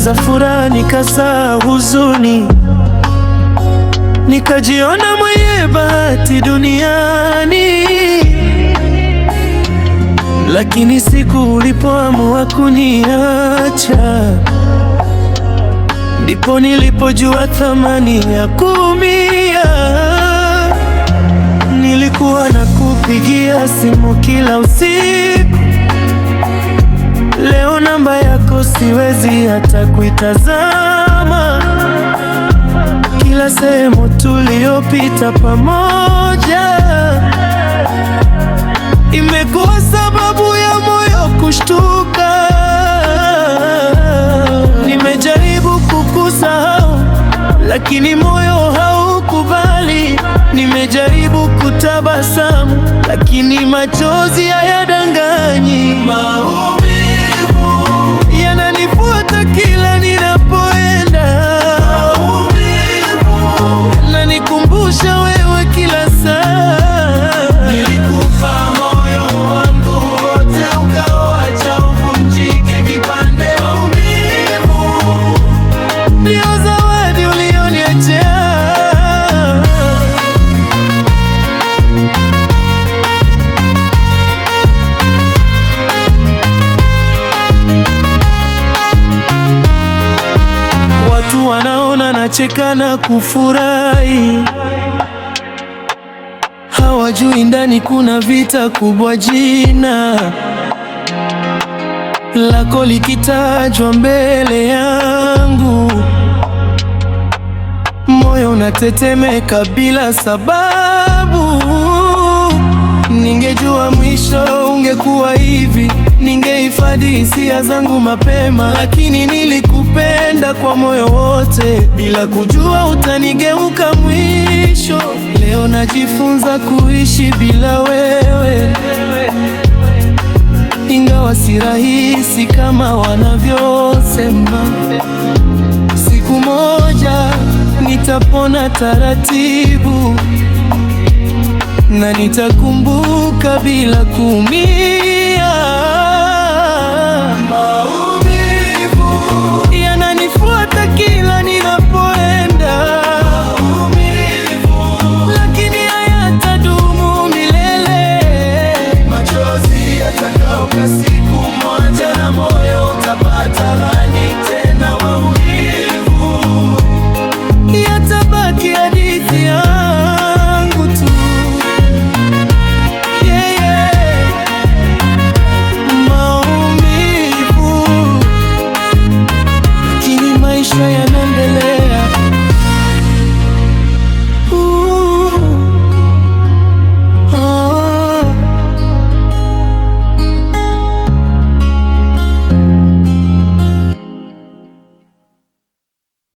za furaha nikasahau huzuni, nikajiona mwenye bahati duniani. Lakini siku ulipoamua kuniacha, ndipo nilipojua thamani ya kuumia. Nilikuwa nakupigia simu kila usiku, leo namba yako siwezi hata kuitazama. Kila sehemu tuliyopita pamoja imekuwa sababu ya moyo kushtuka. Nimejaribu kukusahau, lakini moyo haukubali. Nimejaribu kutabasamu, lakini machozi hayadanganyi. Maumivu yananifuata kila ninapoenda, nanikumbusha wewe kila saa. Nilikupa moyo wangu wote, ukawacha uvunjike vipande. Maumivu ndio zawadi ulioniachia. Watu wanaona nacheka na kufurahi, hawajui ndani kuna vita kubwa. Jina lako likitajwa mbele yangu, moyo unatetemeka bila sababu. Ningejua mwisho ungekuwa hivi, ningehifadhi hisia zangu mapema. Lakini nilikupenda kwa moyo wote, bila kujua utanigeuka mwisho. Leo najifunza kuishi bila wewe, ingawa si rahisi kama wanavyosema. Siku moja nitapona taratibu, na nitakumbuka bila kuumia.